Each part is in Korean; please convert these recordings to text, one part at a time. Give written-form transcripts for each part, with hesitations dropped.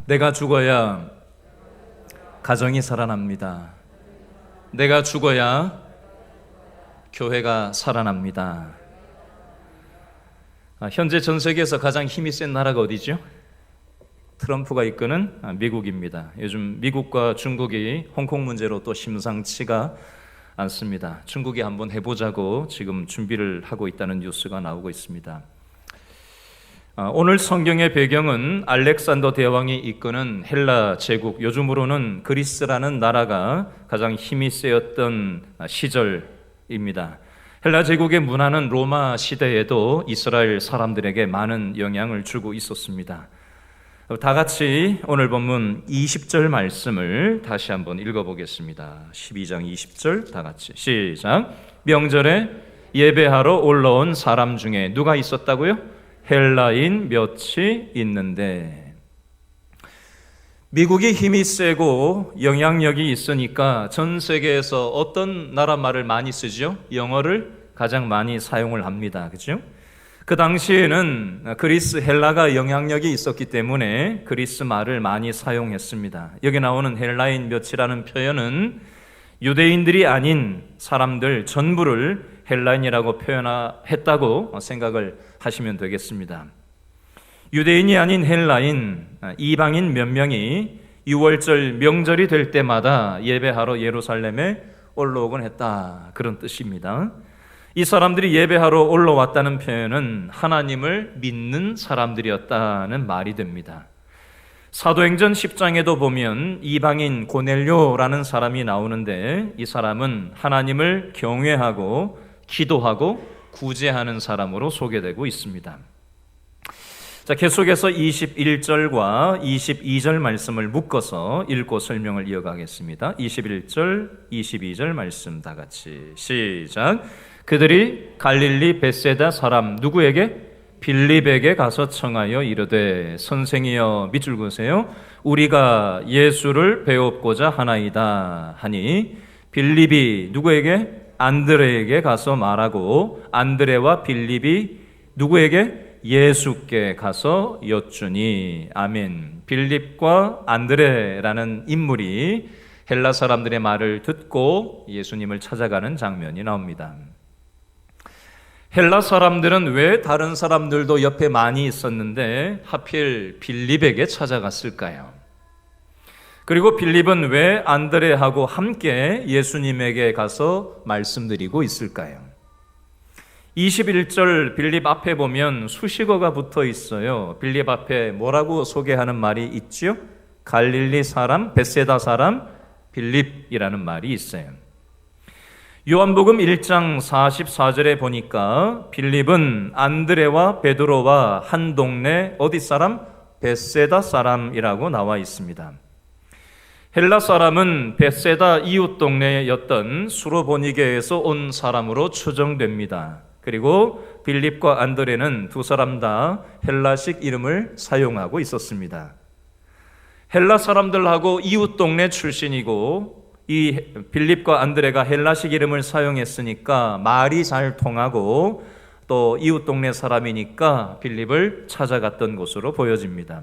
내가 죽어야 가정이 살아납니다. 내가 죽어야 교회가 살아납니다. 현재 전 세계에서 가장 힘이 센 나라가 어디죠? 트럼프가 이끄는 미국입니다. 요즘 미국과 중국이 홍콩 문제로 또 심상치가 않습니다. 중국이 한번 해보자고 지금 준비를 하고 있다는 뉴스가 나오고 있습니다. 오늘 성경의 배경은 알렉산더 대왕이 이끄는 헬라 제국, 요즘으로는 그리스라는 나라가 가장 힘이 세었던 시절입니다. 헬라 제국의 문화는 로마 시대에도 이스라엘 사람들에게 많은 영향을 주고 있었습니다. 다 같이 오늘 본문 20절 말씀을 다시 한번 읽어보겠습니다. 12장 20절 다 같이 시작. 명절에 예배하러 올라온 사람 중에 누가 있었다고요? 헬라인 몇이 있는데, 미국이 힘이 세고 영향력이 있으니까 전 세계에서 어떤 나라 말을 많이 쓰죠? 영어를 가장 많이 사용을 합니다. 그죠? 그 당시에는 그리스 헬라가 영향력이 있었기 때문에 그리스 말을 많이 사용했습니다. 여기 나오는 헬라인 몇이라는 표현은 유대인들이 아닌 사람들 전부를 헬라인이라고 표현했다고 생각을 하시면 되겠습니다. 유대인이 아닌 헬라인, 이방인 몇 명이 6월절 명절이 될 때마다 예배하러 예루살렘에 올라오곤 했다, 그런 뜻입니다. 이 사람들이 예배하러 올라왔다는 표현은 하나님을 믿는 사람들이었다는 말이 됩니다. 사도행전 10장에도 보면 이방인 고넬료라는 사람이 나오는데, 이 사람은 하나님을 경외하고 기도하고 구제하는 사람으로 소개되고 있습니다. 자, 계속해서 21절과 22절 말씀을 묶어서 읽고 설명을 이어가겠습니다. 21절, 22절 말씀 다 같이 시작. 그들이 갈릴리 벳세다 사람 누구에게? 빌립에게 가서 청하여 이르되, 선생이여 밑줄 그으세요. 우리가 예수를 배웁고자 하나이다 하니, 빌립이 누구에게? 안드레에게 가서 말하고, 안드레와 빌립이 누구에게? 예수께 가서 여쭈니. 아멘. 빌립과 안드레라는 인물이 헬라 사람들의 말을 듣고 예수님을 찾아가는 장면이 나옵니다. 헬라 사람들은 왜 다른 사람들도 옆에 많이 있었는데 하필 빌립에게 찾아갔을까요? 그리고 빌립은 왜 안드레하고 함께 예수님에게 가서 말씀드리고 있을까요? 21절 빌립 앞에 보면 수식어가 붙어 있어요. 빌립 앞에 뭐라고 소개하는 말이 있죠? 갈릴리 사람, 벳세다 사람, 빌립이라는 말이 있어요. 요한복음 1장 44절에 보니까 빌립은 안드레와 베드로와 한 동네 어디 사람? 벳세다 사람이라고 나와 있습니다. 헬라 사람은 벳세다 이웃 동네였던 수로보니게에서 온 사람으로 추정됩니다. 그리고 빌립과 안드레는 두 사람 다 헬라식 이름을 사용하고 있었습니다. 헬라 사람들하고 이웃 동네 출신이고, 이 빌립과 안드레가 헬라식 이름을 사용했으니까 말이 잘 통하고 또 이웃 동네 사람이니까 빌립을 찾아갔던 것으로 보여집니다.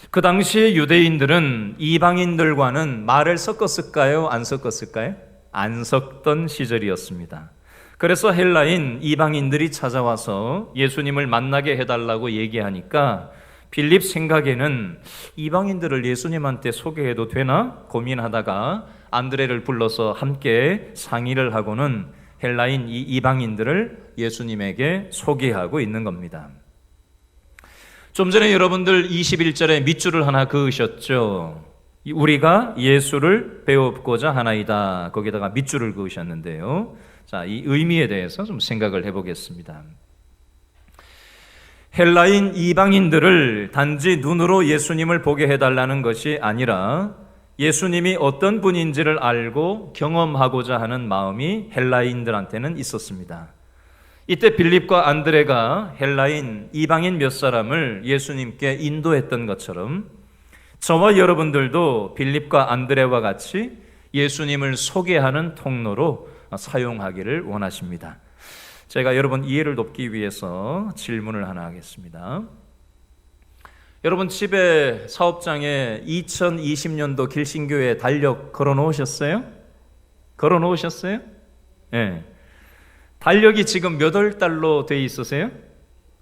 그 당시 유대인들은 이방인들과는 말을 섞었을까요? 안 섞었을까요? 안 섞던 시절이었습니다. 그래서 헬라인 이방인들이 찾아와서 예수님을 만나게 해달라고 얘기하니까 빌립 생각에는 이방인들을 예수님한테 소개해도 되나 고민하다가 안드레를 불러서 함께 상의를 하고는 헬라인 이 이방인들을 예수님에게 소개하고 있는 겁니다. 좀 전에 여러분들 21절에 밑줄을 하나 그으셨죠. 우리가 예수를 배웁고자 하나이다, 거기다가 밑줄을 그으셨는데요. 자, 이 의미에 대해서 좀 생각을 해보겠습니다. 헬라인 이방인들을 단지 눈으로 예수님을 보게 해달라는 것이 아니라 예수님이 어떤 분인지를 알고 경험하고자 하는 마음이 헬라인들한테는 있었습니다. 이때 빌립과 안드레가 헬라인 이방인 몇 사람을 예수님께 인도했던 것처럼 저와 여러분들도 빌립과 안드레와 같이 예수님을 소개하는 통로로 사용하기를 원하십니다. 제가 여러분 이해를 돕기 위해서 질문을 하나 하겠습니다. 여러분 집에 사업장에 2020년도 길신교회 달력 걸어 놓으셨어요? 걸어 놓으셨어요? 예. 달력이 지금 몇 월 달로 돼 있으세요?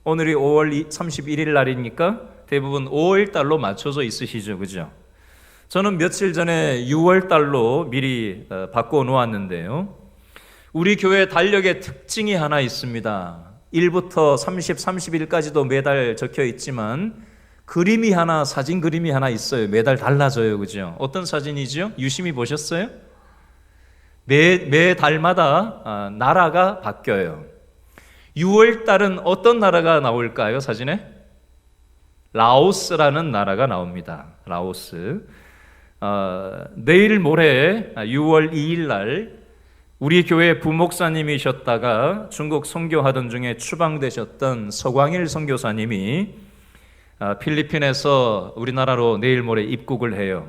오늘이 5월 31일 날이니까 대부분 5월 달로 맞춰져 있으시죠, 그죠? 저는 며칠 전에 6월 달로 미리 바꿔 놓았는데요. 우리 교회 달력의 특징이 하나 있습니다. 1부터 30, 31까지도 매달 적혀 있지만 그림이 하나, 사진 그림이 하나 있어요. 매달 달라져요, 그죠? 어떤 사진이죠? 유심히 보셨어요? 매 달마다 나라가 바뀌어요. 6월 달은 어떤 나라가 나올까요, 사진에? 라오스라는 나라가 나옵니다. 라오스. 내일 모레 6월 2일 날 우리 교회 부목사님이셨다가 중국 선교하던 중에 추방되셨던 서광일 선교사님이 필리핀에서 우리나라로 내일 모레 입국을 해요.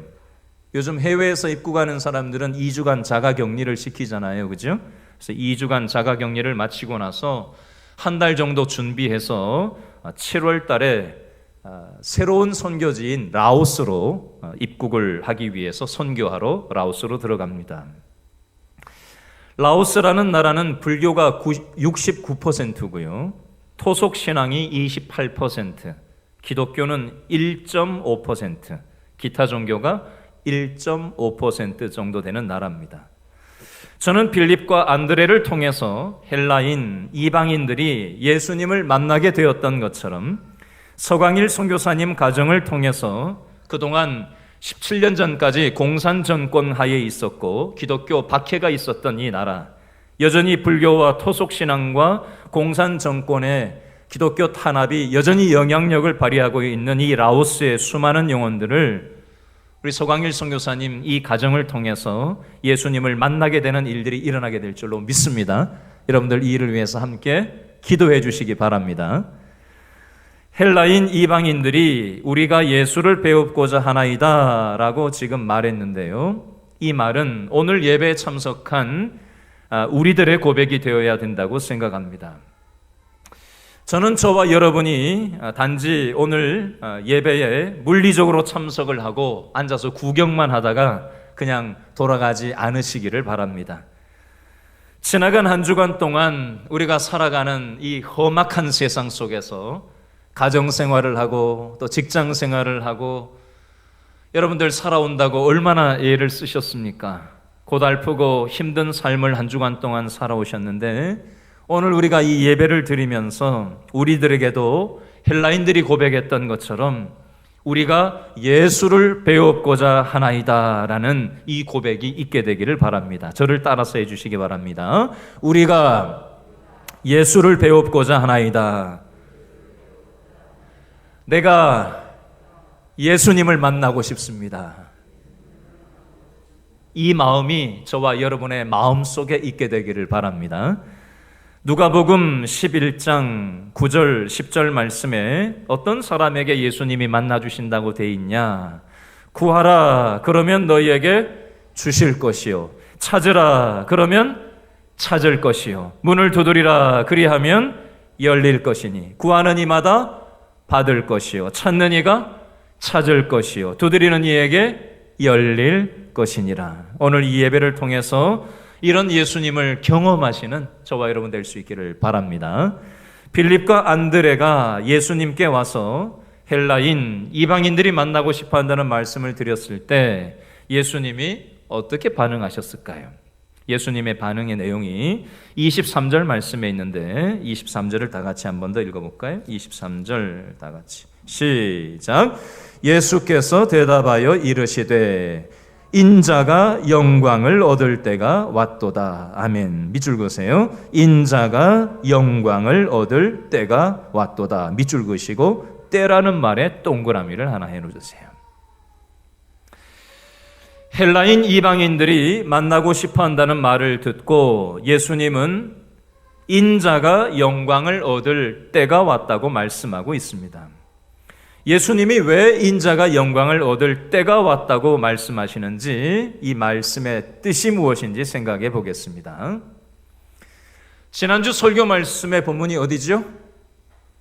요즘 해외에서 입국하는 사람들은 2주간 자가격리를 시키잖아요, 그죠? 그래서 2주간 자가격리를 마치고 나서 한 달 정도 준비해서 7월 달에 새로운 선교지인 라오스로 입국을 하기 위해서 선교하러 라오스로 들어갑니다. 라오스라는 나라는 불교가 69%고요. 토속 신앙이 28%, 기독교는 1.5%, 기타 종교가 1.5% 정도 되는 나라입니다. 저는 빌립과 안드레를 통해서 헬라인 이방인들이 예수님을 만나게 되었던 것처럼 서광일 선교사님 가정을 통해서 그동안 17년 전까지 공산 정권 하에 있었고 기독교 박해가 있었던 이 나라, 여전히 불교와 토속 신앙과 공산 정권의 기독교 탄압이 여전히 영향력을 발휘하고 있는 이 라오스의 수많은 영혼들을 우리 서광일 선교사님 이 가정을 통해서 예수님을 만나게 되는 일들이 일어나게 될 줄로 믿습니다. 여러분들 이 일을 위해서 함께 기도해 주시기 바랍니다. 헬라인 이방인들이 우리가 예수를 배우고자 하나이다 라고 지금 말했는데요. 이 말은 오늘 예배에 참석한 우리들의 고백이 되어야 된다고 생각합니다. 저는 저와 여러분이 단지 오늘 예배에 물리적으로 참석을 하고 앉아서 구경만 하다가 그냥 돌아가지 않으시기를 바랍니다. 지나간 한 주간 동안 우리가 살아가는 이 험악한 세상 속에서 가정생활을 하고 또 직장생활을 하고 여러분들 살아온다고 얼마나 애를 쓰셨습니까? 고달프고 힘든 삶을 한 주간 동안 살아오셨는데 오늘 우리가 이 예배를 드리면서 우리들에게도 헬라인들이 고백했던 것처럼 우리가 예수를 배우고자 하나이다 라는 이 고백이 있게 되기를 바랍니다. 저를 따라서 해주시기 바랍니다. 우리가 예수를 배우고자 하나이다. 내가 예수님을 만나고 싶습니다. 이 마음이 저와 여러분의 마음 속에 있게 되기를 바랍니다. 누가복음 11장 9절 10절 말씀에 어떤 사람에게 예수님이 만나주신다고 돼 있냐? 구하라 그러면 너희에게 주실 것이요, 찾으라 그러면 찾을 것이요, 문을 두드리라 그리하면 열릴 것이니 구하는 이마다 받을 것이요, 찾는 이가 찾을 것이요, 두드리는 이에게 열릴 것이니라. 오늘 이 예배를 통해서 이런 예수님을 경험하시는 저와 여러분 될 수 있기를 바랍니다. 빌립과 안드레가 예수님께 와서 헬라인 이방인들이 만나고 싶어 한다는 말씀을 드렸을 때 예수님이 어떻게 반응하셨을까요? 예수님의 반응의 내용이 23절 말씀에 있는데 23절을 다 같이 한 번 더 읽어볼까요? 23절 다 같이 시작. 예수께서 대답하여 이르시되 인자가 영광을 얻을 때가 왔도다. 아멘. 밑줄 그으세요. 인자가 영광을 얻을 때가 왔도다. 밑줄 그으시고 때라는 말에 동그라미를 하나 해놓으세요. 헬라인 이방인들이 만나고 싶어 한다는 말을 듣고 예수님은 인자가 영광을 얻을 때가 왔다고 말씀하고 있습니다. 예수님이 왜 인자가 영광을 얻을 때가 왔다고 말씀하시는지 이 말씀의 뜻이 무엇인지 생각해 보겠습니다. 지난주 설교 말씀의 본문이 어디죠?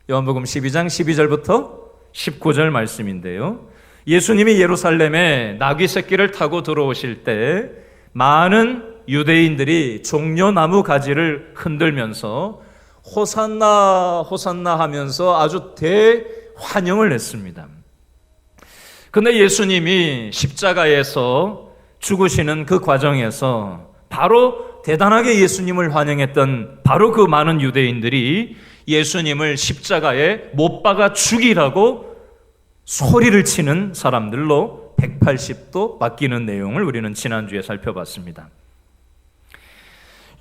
요한복음 12장 12절부터 19절 말씀인데요. 예수님이 예루살렘에 나귀 새끼를 타고 들어오실 때 많은 유대인들이 종려나무 가지를 흔들면서 호산나 호산나 하면서 아주 대환영을 했습니다. 근데 예수님이 십자가에서 죽으시는 그 과정에서 바로 대단하게 예수님을 환영했던 바로 그 많은 유대인들이 예수님을 십자가에 못 박아 죽이라고 소리를 치는 사람들로 180도 바뀌는 내용을 우리는 지난주에 살펴봤습니다.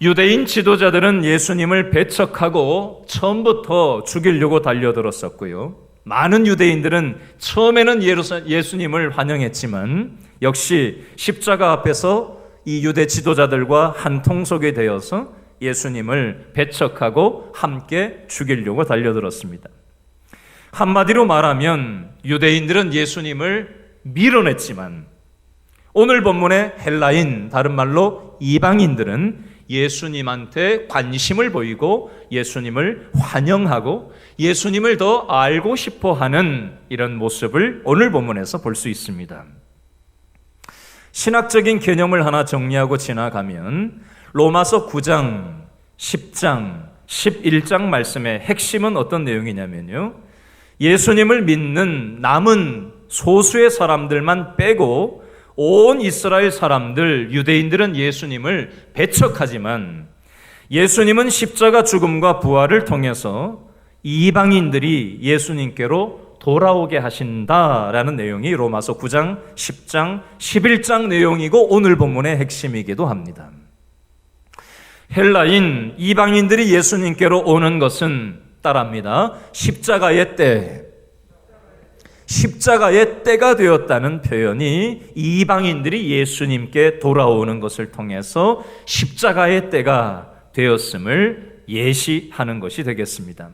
유대인 지도자들은 예수님을 배척하고 처음부터 죽이려고 달려들었었고요. 많은 유대인들은 처음에는 예수님을 환영했지만 역시 십자가 앞에서 이 유대 지도자들과 한 통속이 되어서 예수님을 배척하고 함께 죽이려고 달려들었습니다. 한마디로 말하면 유대인들은 예수님을 밀어냈지만 오늘 본문의 헬라인, 다른 말로 이방인들은 예수님한테 관심을 보이고 예수님을 환영하고 예수님을 더 알고 싶어하는 이런 모습을 오늘 본문에서 볼 수 있습니다. 신학적인 개념을 하나 정리하고 지나가면 로마서 9장, 10장, 11장 말씀의 핵심은 어떤 내용이냐면요. 예수님을 믿는 남은 소수의 사람들만 빼고 온 이스라엘 사람들, 유대인들은 예수님을 배척하지만 예수님은 십자가 죽음과 부활을 통해서 이방인들이 예수님께로 돌아오게 하신다라는 내용이 로마서 9장, 10장, 11장 내용이고 오늘 본문의 핵심이기도 합니다. 헬라인, 이방인들이 예수님께로 오는 것은 따라합니다. 십자가의 때가 되었다는 표현이 이방인들이 예수님께 돌아오는 것을 통해서 십자가의 때가 되었음을 예시하는 것이 되겠습니다.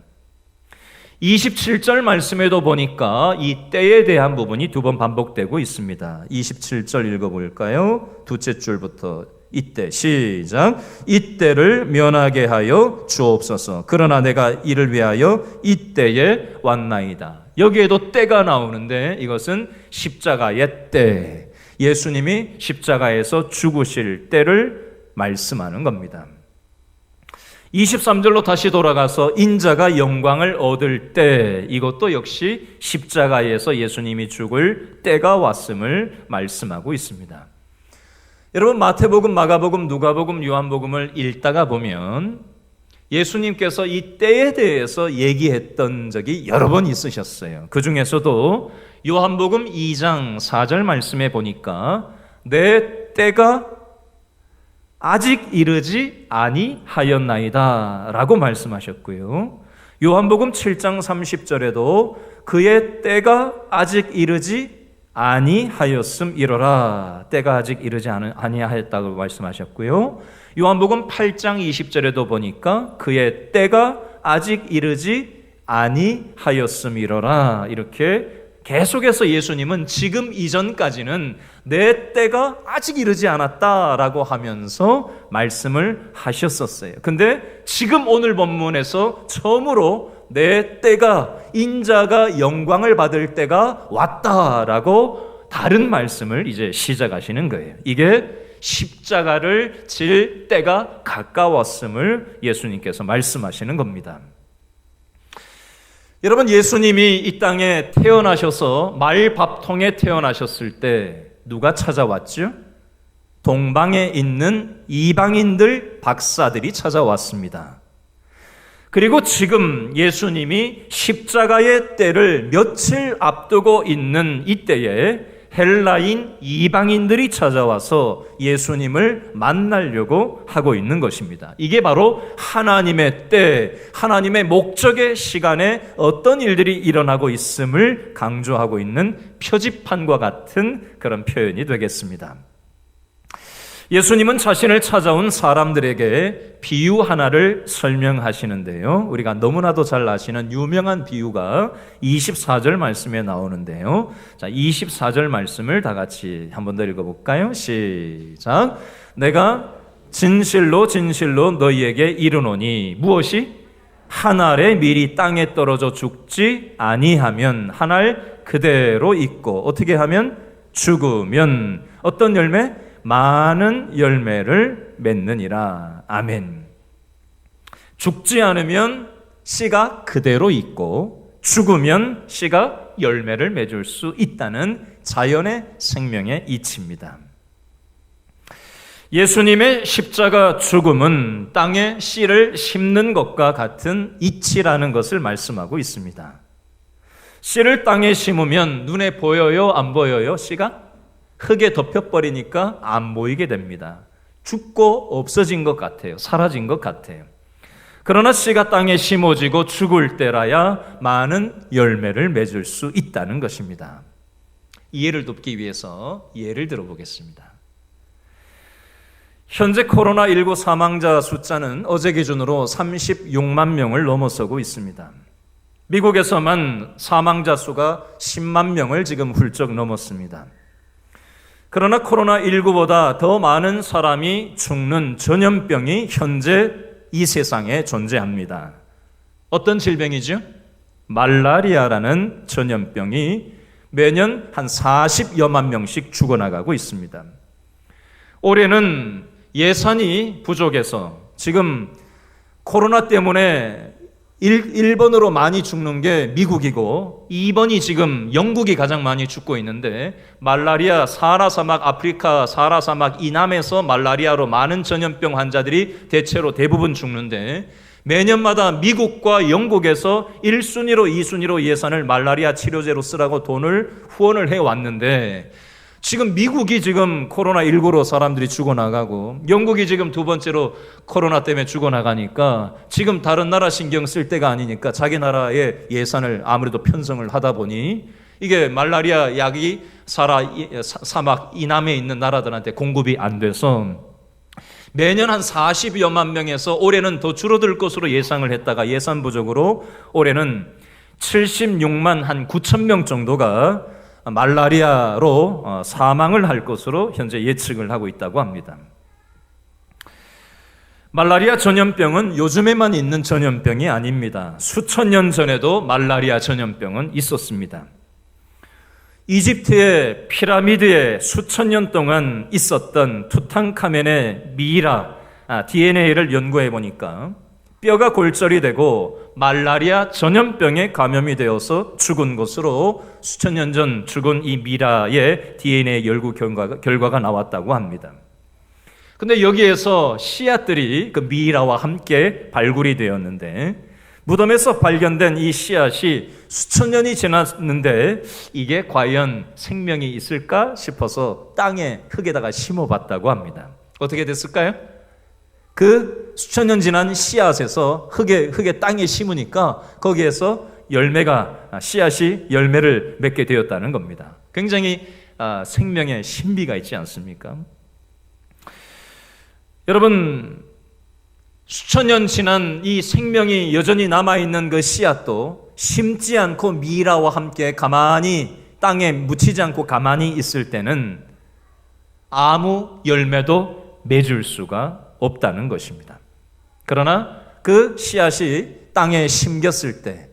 27절 말씀에도 보니까 이 때에 대한 부분이 두 번 반복되고 있습니다. 27절 읽어볼까요? 두째 줄부터 이때 시작. 이때를 면하게 하여 주옵소서. 그러나 내가 이를 위하여 이때에 왔나이다. 여기에도 때가 나오는데 이것은 십자가의 때, 예수님이 십자가에서 죽으실 때를 말씀하는 겁니다. 23절로 다시 돌아가서 인자가 영광을 얻을 때, 이것도 역시 십자가에서 예수님이 죽을 때가 왔음을 말씀하고 있습니다. 여러분, 마태복음, 마가복음, 누가복음, 요한복음을 읽다가 보면 예수님께서 이 때에 대해서 얘기했던 적이 여러 번 있으셨어요. 그 중에서도 요한복음 2장 4절 말씀에 보니까 내 때가 아직 이르지 아니하였나이다 라고 말씀하셨고요. 요한복음 7장 30절에도 그의 때가 아직 이르지 아니하였음이로라, 때가 아직 이르지 아니하였다고 말씀하셨고요. 요한복음 8장 20절에도 보니까 그의 때가 아직 이르지 아니하였음이로라, 이렇게 계속해서 예수님은 지금 이전까지는 내 때가 아직 이르지 않았다라고 하면서 말씀을 하셨었어요. 근데 지금 오늘 본문에서 처음으로 내 때가, 인자가 영광을 받을 때가 왔다라고 다른 말씀을 이제 시작하시는 거예요. 이게 십자가를 질 때가 가까웠음을 예수님께서 말씀하시는 겁니다. 여러분, 예수님이 이 땅에 태어나셔서 말밥통에 태어나셨을 때 누가 찾아왔죠? 동방에 있는 이방인들, 박사들이 찾아왔습니다. 그리고 지금 예수님이 십자가의 때를 며칠 앞두고 있는 이때에 헬라인 이방인들이 찾아와서 예수님을 만나려고 하고 있는 것입니다. 이게 바로 하나님의 때, 하나님의 목적의 시간에 어떤 일들이 일어나고 있음을 강조하고 있는 표지판과 같은 그런 표현이 되겠습니다. 예수님은 자신을 찾아온 사람들에게 비유 하나를 설명하시는데요. 우리가 너무나도 잘 아시는 유명한 비유가 24절 말씀에 나오는데요. 자, 24절 말씀을 다 같이 한 번 더 읽어볼까요? 시작. 내가 진실로 진실로 너희에게 이르노니 무엇이? 한 알의 밀이 땅에 떨어져 죽지 아니하면 한 알 그대로 있고 어떻게 하면 죽으면 어떤 열매? 많은 열매를 맺느니라. 아멘. 죽지 않으면 씨가 그대로 있고 죽으면 씨가 열매를 맺을 수 있다는 자연의 생명의 이치입니다. 예수님의 십자가 죽음은 땅에 씨를 심는 것과 같은 이치라는 것을 말씀하고 있습니다. 씨를 땅에 심으면 눈에 보여요? 안 보여요? 씨가? 흙에 덮여버리니까 안 보이게 됩니다. 죽고 없어진 것 같아요. 사라진 것 같아요. 그러나 씨가 땅에 심어지고 죽을 때라야 많은 열매를 맺을 수 있다는 것입니다. 이해를 돕기 위해서 예를 들어보겠습니다. 현재 코로나19 사망자 숫자는 어제 기준으로 36만 명을 넘어서고 있습니다. 미국에서만 사망자 수가 10만 명을 지금 훌쩍 넘었습니다. 그러나 코로나19보다 더 많은 사람이 죽는 전염병이 현재 이 세상에 존재합니다. 어떤 질병이죠? 말라리아라는 전염병이 매년 한 40여만 명씩 죽어나가고 있습니다. 올해는 예산이 부족해서 지금 코로나 때문에 1번으로 많이 죽는 게 미국이고 2번이 지금 영국이 가장 많이 죽고 있는데 말라리아 사하라 사막, 아프리카 사하라 사막 이남에서 말라리아로 많은 전염병 환자들이 대부분 죽는데 매년마다 미국과 영국에서 1순위로 2순위로 예산을 말라리아 치료제로 쓰라고 돈을 후원을 해왔는데 지금 미국이 지금 코로나19로 사람들이 죽어나가고 영국이 지금 두 번째로 코로나 때문에 죽어나가니까 지금 다른 나라 신경 쓸 때가 아니니까 자기 나라의 예산을 아무래도 편성을 하다 보니 이게 말라리아 약이 사막 이남에 있는 나라들한테 공급이 안 돼서 매년 한 40여만 명에서 올해는 더 줄어들 것으로 예상을 했다가 예산 부족으로 올해는 76만 한 9천 명 정도가 말라리아로 사망을 할 것으로 현재 예측을 하고 있다고 합니다. 말라리아 전염병은 요즘에만 있는 전염병이 아닙니다. 수천 년 전에도 말라리아 전염병은 있었습니다. 이집트의 피라미드에 수천 년 동안 있었던 투탕카멘의 미이라 DNA를 연구해 보니까 뼈가 골절이 되고 말라리아 전염병에 감염이 되어서 죽은 것으로 수천 년 전 죽은 이 미라의 DNA 연구 결과가 나왔다고 합니다. 근데 여기에서 씨앗들이 그 미라와 함께 발굴이 되었는데 무덤에서 발견된 이 씨앗이 수천 년이 지났는데 이게 과연 생명이 있을까 싶어서 땅에 흙에다가 심어봤다고 합니다. 어떻게 됐을까요? 그 수천 년 지난 씨앗에서 흙에 땅에 심으니까 거기에서 씨앗이 열매를 맺게 되었다는 겁니다. 굉장히 생명의 신비가 있지 않습니까? 여러분, 수천 년 지난 이 생명이 여전히 남아있는 그 씨앗도 심지 않고 미라와 함께 가만히 땅에 묻히지 않고 가만히 있을 때는 아무 열매도 맺을 수가 없다는 것입니다. 그러나 그 씨앗이 땅에 심겼을 때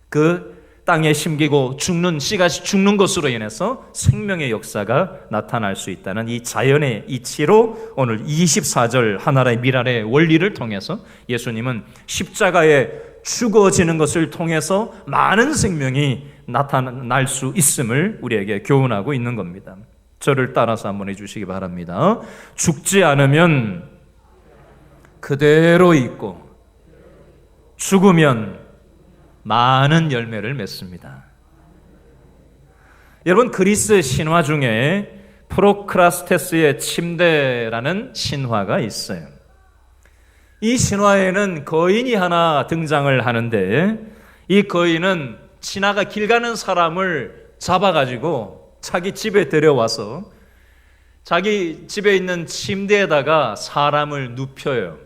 그 땅에 심기고 씨앗이 죽는 것으로 인해서 생명의 역사가 나타날 수 있다는 이 자연의 이치로 오늘 24절 하나의 미랄의 원리를 통해서 예수님은 십자가에 죽어지는 것을 통해서 많은 생명이 나타날 수 있음을 우리에게 교훈하고 있는 겁니다. 저를 따라서 한번 해주시기 바랍니다. 죽지 않으면 그대로 있고 죽으면 많은 열매를 맺습니다. 여러분, 그리스 신화 중에 프로크라스테스의 침대라는 신화가 있어요. 이 신화에는 거인이 하나 등장을 하는데 이 거인은 길 가는 사람을 잡아가지고 자기 집에 데려와서 자기 집에 있는 침대에다가 사람을 눕혀요.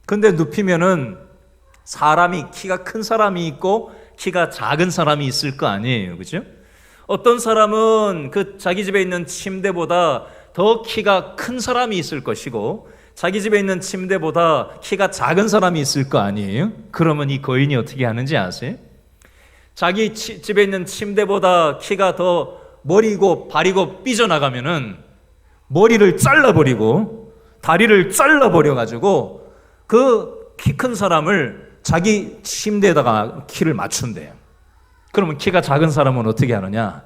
근데 눕히면은 키가 큰 사람이 있고 키가 작은 사람이 있을 거 아니에요. 그죠? 어떤 사람은 자기 집에 있는 침대보다 더 키가 큰 사람이 있을 것이고 자기 집에 있는 침대보다 키가 작은 사람이 있을 거 아니에요? 그러면 이 거인이 어떻게 하는지 아세요? 자기 집에 있는 침대보다 키가 더 머리고 발이고 삐져나가면은 머리를 잘라버리고 다리를 잘라버려가지고 그 키 큰 사람을 자기 침대에다가 키를 맞춘대요. 그러면 키가 작은 사람은 어떻게 하느냐?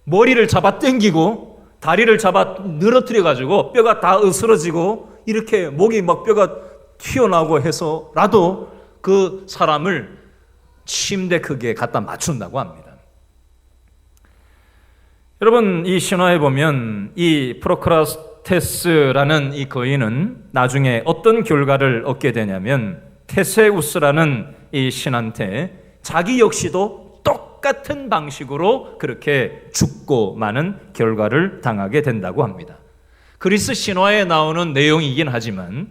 머리를 잡아 당기고 다리를 잡아 늘어뜨려가지고 뼈가 다 으스러지고 이렇게 목이 막 뼈가 튀어나오고 해서라도 그 사람을 침대 크기에 갖다 맞춘다고 합니다. 여러분, 이 신화에 보면 이 프로크라테스라는 이 거인은 나중에 어떤 결과를 얻게 되냐면 테세우스라는 이 신한테 자기 역시도 똑같은 방식으로 그렇게 죽고 마는 결과를 당하게 된다고 합니다. 그리스 신화에 나오는 내용이긴 하지만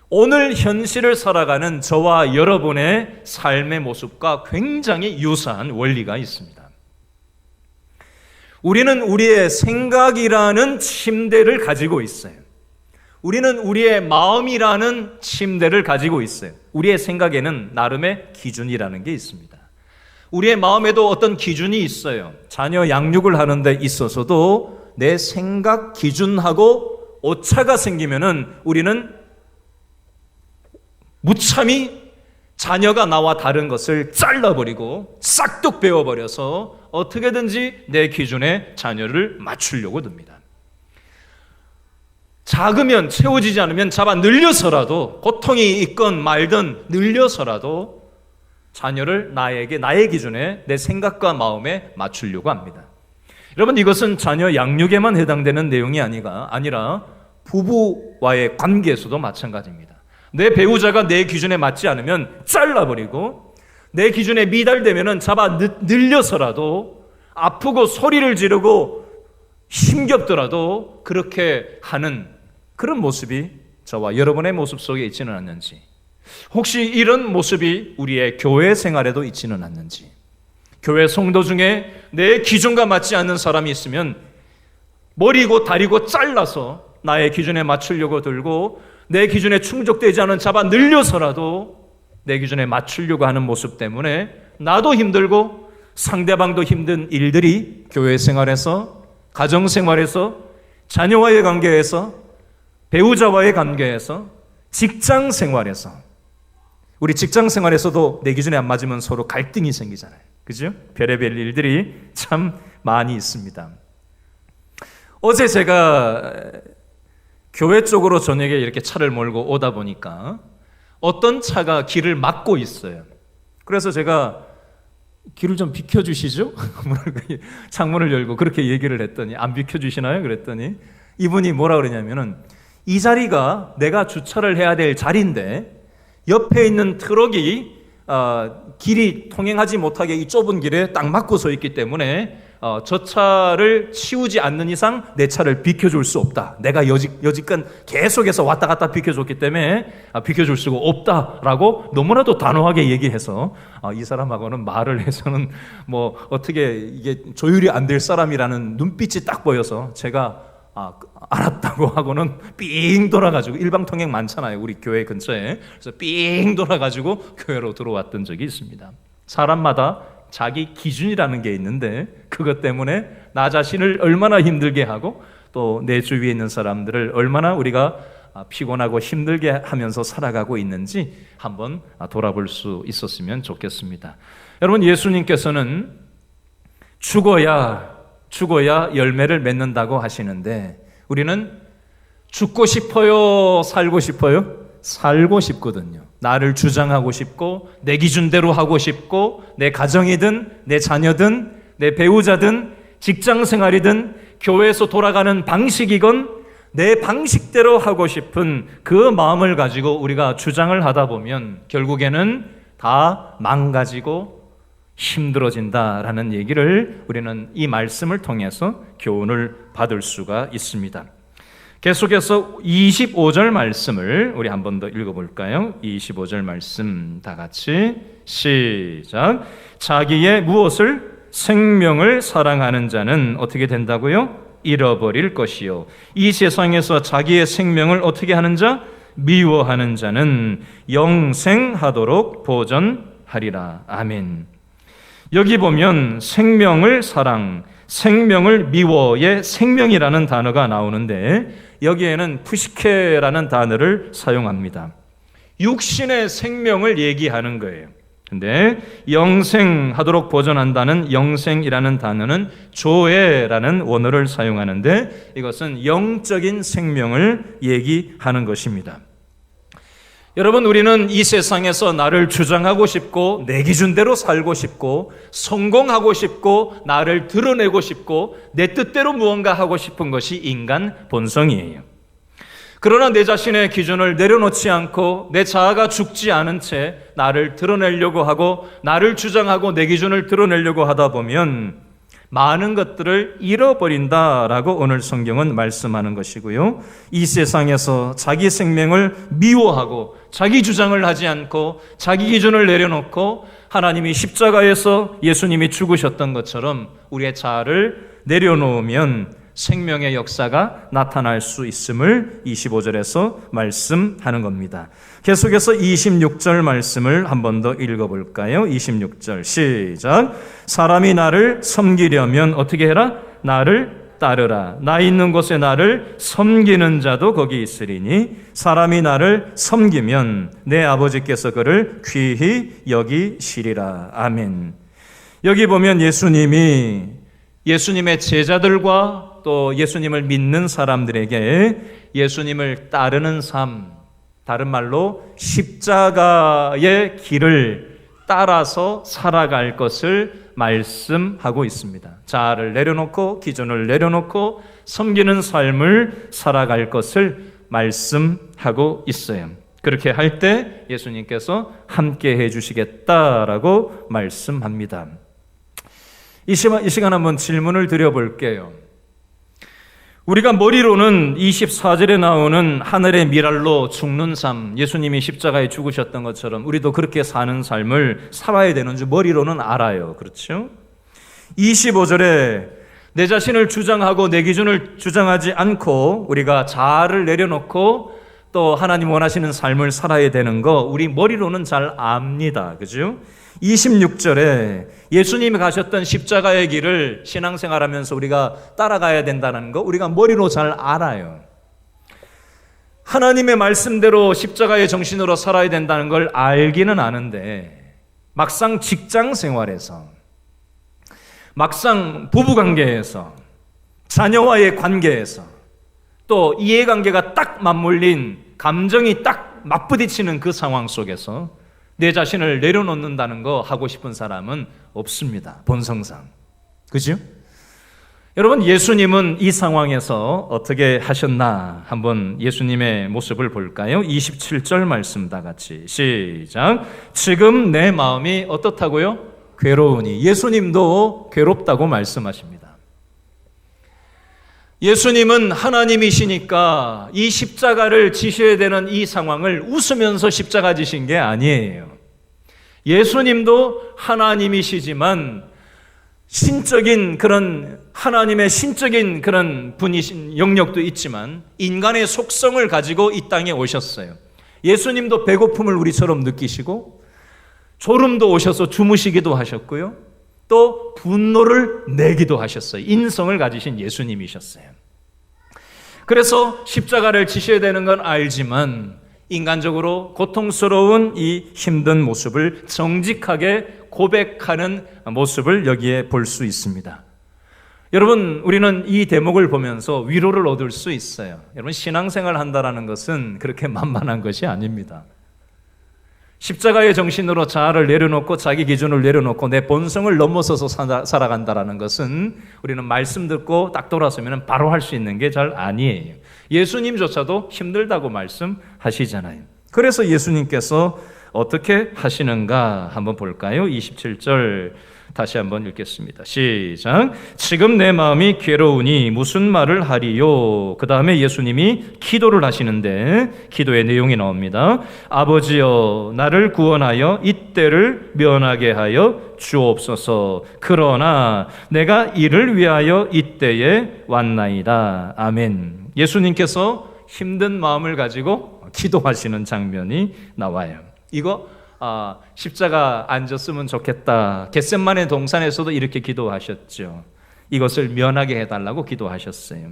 오늘 현실을 살아가는 저와 여러분의 삶의 모습과 굉장히 유사한 원리가 있습니다. 우리는 우리의 생각이라는 침대를 가지고 있어요. 우리는 우리의 마음이라는 침대를 가지고 있어요. 우리의 생각에는 나름의 기준이라는 게 있습니다. 우리의 마음에도 어떤 기준이 있어요. 자녀 양육을 하는 데 있어서도 내 생각 기준하고 오차가 생기면은 우리는 무참히 자녀가 나와 다른 것을 잘라버리고 싹둑 베어버려서 어떻게든지 내 기준에 자녀를 맞추려고 듭니다. 작으면 채워지지 않으면 잡아 늘려서라도 고통이 있건 말든 늘려서라도 자녀를 나의 기준에 내 생각과 마음에 맞추려고 합니다. 여러분, 이것은 자녀 양육에만 해당되는 내용이 아니라 부부와의 관계에서도 마찬가지입니다. 내 배우자가 내 기준에 맞지 않으면 잘라버리고 내 기준에 미달되면 잡아 늘려서라도 아프고 소리를 지르고 힘겹더라도 그렇게 하는 그런 모습이 저와 여러분의 모습 속에 있지는 않는지, 혹시 이런 모습이 우리의 교회 생활에도 있지는 않는지, 교회 성도 중에 내 기준과 맞지 않는 사람이 있으면 머리고 다리고 잘라서 나의 기준에 맞추려고 들고 내 기준에 충족되지 않은 잡아 늘려서라도 내 기준에 맞추려고 하는 모습 때문에 나도 힘들고 상대방도 힘든 일들이 교회 생활에서, 가정 생활에서, 자녀와의 관계에서, 배우자와의 관계에서, 직장 생활에서, 우리 직장 생활에서도 내 기준에 안 맞으면 서로 갈등이 생기잖아요. 그죠? 별의별 일들이 참 많이 있습니다. 어제 제가 교회 쪽으로 저녁에 이렇게 차를 몰고 오다 보니까 어떤 차가 길을 막고 있어요. 그래서 제가 길을 좀 비켜주시죠? 창문을 열고 그렇게 얘기를 했더니 안 비켜주시나요? 그랬더니 이분이 뭐라 그러냐면은 이 자리가 내가 주차를 해야 될 자리인데 옆에 있는 트럭이 길이 통행하지 못하게 이 좁은 길에 딱 막고 서 있기 때문에 저 차를 치우지 않는 이상 내 차를 비켜줄 수 없다. 내가 여지껏 계속해서 왔다 갔다 비켜줬기 때문에 비켜줄 수가 없다라고 너무나도 단호하게 얘기해서 이 사람하고는 말을 해서는 뭐 어떻게 이게 조율이 안 될 사람이라는 눈빛이 딱 보여서 제가 알았다고 하고는 삥 돌아가지고 일방통행 많잖아요. 우리 교회 근처에. 그래서 삥 돌아가지고 교회로 들어왔던 적이 있습니다. 사람마다 자기 기준이라는 게 있는데 그것 때문에 나 자신을 얼마나 힘들게 하고 또 내 주위에 있는 사람들을 얼마나 우리가 피곤하고 힘들게 하면서 살아가고 있는지 한번 돌아볼 수 있었으면 좋겠습니다. 여러분, 예수님께서는 죽어야 열매를 맺는다고 하시는데 우리는 죽고 싶어요? 살고 싶어요? 살고 싶거든요. 나를 주장하고 싶고 내 기준대로 하고 싶고 내 가정이든 내 자녀든 내 배우자든 직장 생활이든 교회에서 돌아가는 방식이건 내 방식대로 하고 싶은 그 마음을 가지고 우리가 주장을 하다 보면 결국에는 다 망가지고 힘들어진다라는 얘기를 우리는 이 말씀을 통해서 교훈을 받을 수가 있습니다. 계속해서 25절 말씀을 우리 한 번 더 읽어볼까요? 25절 말씀 다 같이 시작. 자기의 무엇을? 생명을 사랑하는 자는 어떻게 된다고요? 잃어버릴 것이요 이 세상에서 자기의 생명을 어떻게 하는 자? 미워하는 자는 영생하도록 보전하리라. 아멘. 여기 보면 생명을 사랑, 생명을 미워의 생명이라는 단어가 나오는데 여기에는 푸시케라는 단어를 사용합니다. 육신의 생명을 얘기하는 거예요. 근데 영생하도록 보존한다는 영생이라는 단어는 조에라는 원어를 사용하는데 이것은 영적인 생명을 얘기하는 것입니다. 여러분, 우리는 이 세상에서 나를 주장하고 싶고 내 기준대로 살고 싶고 성공하고 싶고 나를 드러내고 싶고 내 뜻대로 무언가 하고 싶은 것이 인간 본성이에요. 그러나 내 자신의 기준을 내려놓지 않고 내 자아가 죽지 않은 채 나를 드러내려고 하고 나를 주장하고 내 기준을 드러내려고 하다 보면 많은 것들을 잃어버린다라고 오늘 성경은 말씀하는 것이고요. 이 세상에서 자기 생명을 미워하고 자기 주장을 하지 않고 자기 기준을 내려놓고 하나님이 십자가에서 예수님이 죽으셨던 것처럼 우리의 자아를 내려놓으면 생명의 역사가 나타날 수 있음을 25절에서 말씀하는 겁니다. 계속해서 26절 말씀을 한 번 더 읽어볼까요? 26절 시작. 사람이 나를 섬기려면 어떻게 해라? 나를 따르라. 나 있는 곳에 나를 섬기는 자도 거기 있으리니 사람이 나를 섬기면 내 아버지께서 그를 귀히 여기시리라. 아멘. 여기 보면 예수님의 제자들과 또 예수님을 믿는 사람들에게 예수님을 따르는 삶, 다른 말로 십자가의 길을 따라서 살아갈 것을 말씀하고 있습니다. 자아를 내려놓고 기준을 내려놓고 섬기는 삶을 살아갈 것을 말씀하고 있어요. 그렇게 할 때 예수님께서 함께 해주시겠다라고 말씀합니다. 이 시간 한번 질문을 드려볼게요. 우리가 머리로는 24절에 나오는 하늘의 미랄로 죽는 삶, 예수님이 십자가에 죽으셨던 것처럼 우리도 그렇게 사는 삶을 살아야 되는 줄 머리로는 알아요. 그렇죠? 25절에 내 자신을 주장하고 내 기준을 주장하지 않고 우리가 자아를 내려놓고 또 하나님 원하시는 삶을 살아야 되는 거 우리 머리로는 잘 압니다. 그죠? 26절에 예수님이 가셨던 십자가의 길을 신앙생활하면서 우리가 따라가야 된다는 거 우리가 머리로 잘 알아요. 하나님의 말씀대로 십자가의 정신으로 살아야 된다는 걸 알기는 아는데 막상 직장 생활에서 막상 부부관계에서 자녀와의 관계에서 또 이해관계가 딱 맞물린 감정이 딱 맞부딪히는 그 상황 속에서 내 자신을 내려놓는다는 거 하고 싶은 사람은 없습니다. 본성상. 그죠? 여러분, 예수님은 이 상황에서 어떻게 하셨나 한번 예수님의 모습을 볼까요? 27절 말씀 다 같이 시작. 지금 내 마음이 어떻다고요? 괴로우니. 예수님도 괴롭다고 말씀하십니다. 예수님은 하나님이시니까 이 십자가를 지셔야 되는 이 상황을 웃으면서 십자가 지신 게 아니에요. 예수님도 하나님이시지만 신적인 그런 하나님의 신적인 그런 분이신 영역도 있지만 인간의 속성을 가지고 이 땅에 오셨어요. 예수님도 배고픔을 우리처럼 느끼시고 졸음도 오셔서 주무시기도 하셨고요. 또 분노를 내기도 하셨어요. 인성을 가지신 예수님이셨어요. 그래서 십자가를 지셔야 되는 건 알지만 인간적으로 고통스러운 이 힘든 모습을 정직하게 고백하는 모습을 여기에 볼 수 있습니다. 여러분, 우리는 이 대목을 보면서 위로를 얻을 수 있어요. 여러분, 신앙생활 한다는 것은 그렇게 만만한 것이 아닙니다. 십자가의 정신으로 자아를 내려놓고 자기 기준을 내려놓고 내 본성을 넘어서서 살아간다는 것은 우리는 말씀 듣고 딱 돌아서면 바로 할 수 있는 게 잘 아니에요. 예수님조차도 힘들다고 말씀하시잖아요. 그래서 예수님께서 어떻게 하시는가 한번 볼까요? 27절 다시 한번 읽겠습니다. 시작. 지금 내 마음이 괴로우니 무슨 말을 하리요? 그 다음에 예수님이 기도를 하시는데 기도의 내용이 나옵니다. 아버지여 나를 구원하여 이때를 면하게 하여 주옵소서. 그러나 내가 이를 위하여 이때에 왔나이다. 아멘. 예수님께서 힘든 마음을 가지고 기도하시는 장면이 나와요. 이거 십자가 안 졌으면 좋겠다. 겟셋마네 동산에서도 이렇게 기도하셨죠. 이것을 면하게 해달라고 기도하셨어요.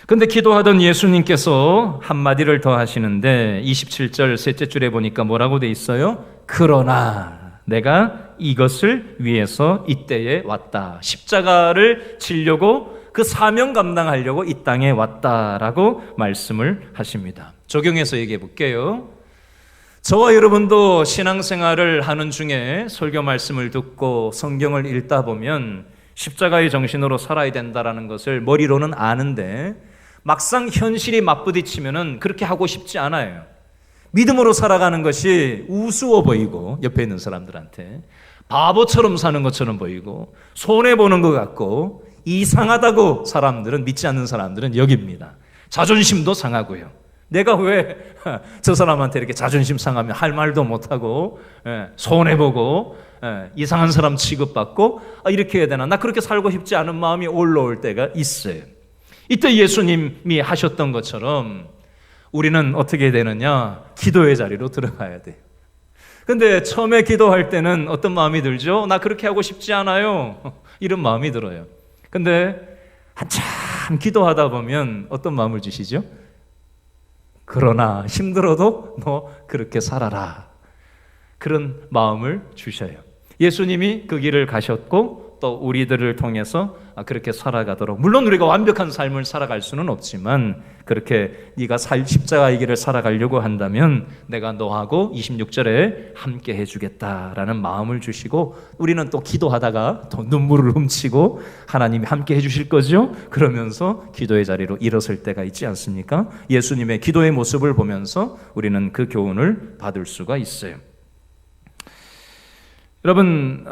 근데 기도하던 예수님께서 한마디를 더 하시는데 27절 셋째 줄에 보니까 뭐라고 돼 있어요? 그러나 내가 이것을 위해서 이때에 왔다. 십자가를 지려고 그 사명 감당하려고 이 땅에 왔다라고 말씀을 하십니다. 적용해서 얘기해 볼게요. 저와 여러분도 신앙생활을 하는 중에 설교 말씀을 듣고 성경을 읽다 보면 십자가의 정신으로 살아야 된다는 것을 머리로는 아는데 막상 현실이 맞부딪히면 그렇게 하고 싶지 않아요. 믿음으로 살아가는 것이 우스워 보이고 옆에 있는 사람들한테 바보처럼 사는 것처럼 보이고 손해보는 것 같고 이상하다고 사람들은, 믿지 않는 사람들은 여깁니다. 자존심도 상하고요. 내가 왜 저 사람한테 이렇게 자존심 상하면 할 말도 못하고 손해보고 이상한 사람 취급받고 이렇게 해야 되나? 나 그렇게 살고 싶지 않은 마음이 올라올 때가 있어요. 이때 예수님이 하셨던 것처럼 우리는 어떻게 되느냐? 기도의 자리로 들어가야 돼요. 근데 처음에 기도할 때는 어떤 마음이 들죠? 나 그렇게 하고 싶지 않아요. 이런 마음이 들어요. 근데 한참 기도하다 보면 어떤 마음을 주시죠? 그러나 힘들어도 너 그렇게 살아라. 그런 마음을 주셔요. 예수님이 그 길을 가셨고 또 우리들을 통해서 그렇게 살아가도록, 물론 우리가 완벽한 삶을 살아갈 수는 없지만 그렇게 네가 십자가의 길을 살아가려고 한다면 내가 너하고 26절에 함께 해주겠다라는 마음을 주시고, 우리는 또 기도하다가 또 눈물을 훔치고 하나님이 함께 해주실 거죠. 그러면서 기도의 자리로 일어설 때가 있지 않습니까? 예수님의 기도의 모습을 보면서 우리는 그 교훈을 받을 수가 있어요. 여러분,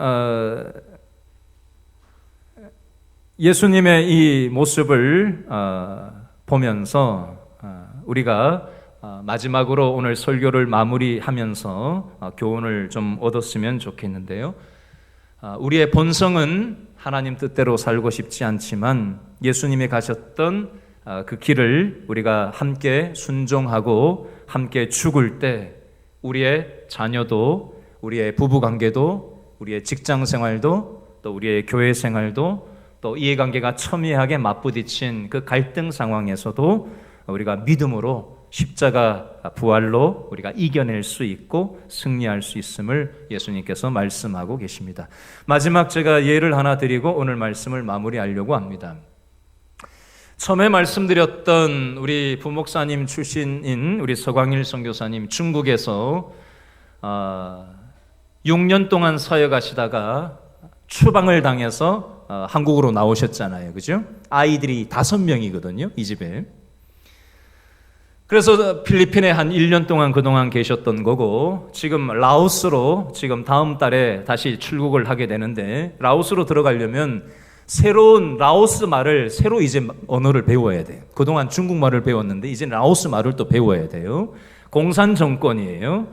예수님의 이 모습을 보면서 우리가 마지막으로 오늘 설교를 마무리하면서 교훈을 좀 얻었으면 좋겠는데요. 우리의 본성은 하나님 뜻대로 살고 싶지 않지만 예수님이 가셨던 그 길을 우리가 함께 순종하고 함께 죽을 때 우리의 자녀도, 우리의 부부관계도, 우리의 직장생활도, 또 우리의 교회 생활도, 또 이해관계가 첨예하게 맞부딪힌 그 갈등 상황에서도 우리가 믿음으로 십자가 부활로 우리가 이겨낼 수 있고 승리할 수 있음을 예수님께서 말씀하고 계십니다. 마지막 제가 예를 하나 드리고 오늘 말씀을 마무리하려고 합니다. 처음에 말씀드렸던 우리 부목사님 출신인 우리 서광일 선교사님, 중국에서 6년 동안 사역하시다가 추방을 당해서 한국으로 나오셨잖아요. 그죠? 아이들이 5명이거든요, 이 집에. 그래서 필리핀에 한 1년 동안 그동안 계셨던 거고, 지금 라오스로 지금 다음 달에 다시 출국을 하게 되는데, 라오스로 들어가려면 새로운 라오스 말을 새로 이제 언어를 배워야 돼요. 그동안 중국말을 배웠는데 이제 라오스 말을 또 배워야 돼요. 공산 정권이에요.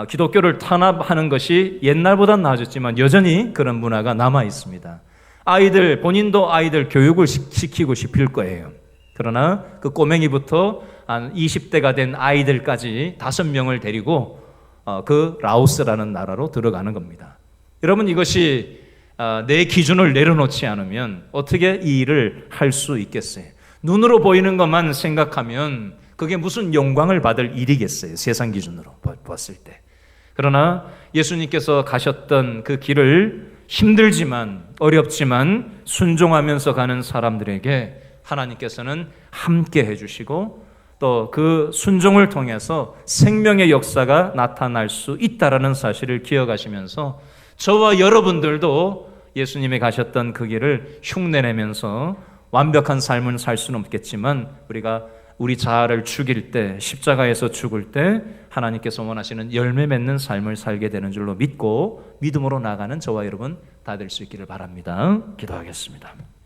기독교를 탄압하는 것이 옛날보다는 나아졌지만 여전히 그런 문화가 남아 있습니다. 본인도 아이들 교육을 시키고 싶을 거예요. 그러나 그 꼬맹이부터 한 20대가 된 아이들까지 5명을 데리고 그 라오스라는 나라로 들어가는 겁니다. 여러분, 이것이 내 기준을 내려놓지 않으면 어떻게 이 일을 할 수 있겠어요? 눈으로 보이는 것만 생각하면 그게 무슨 영광을 받을 일이겠어요? 세상 기준으로 봤을 때. 그러나 예수님께서 가셨던 그 길을 힘들지만 어렵지만 순종하면서 가는 사람들에게 하나님께서는 함께 해주시고 또 그 순종을 통해서 생명의 역사가 나타날 수 있다라는 사실을 기억하시면서 저와 여러분들도 예수님이 가셨던 그 길을 흉내내면서 완벽한 삶을 살 수는 없겠지만 우리가 우리 자아를 죽일 때, 십자가에서 죽을 때 하나님께서 원하시는 열매 맺는 삶을 살게 되는 줄로 믿고 믿음으로 나가는 저와 여러분 다 될 수 있기를 바랍니다. 기도하겠습니다.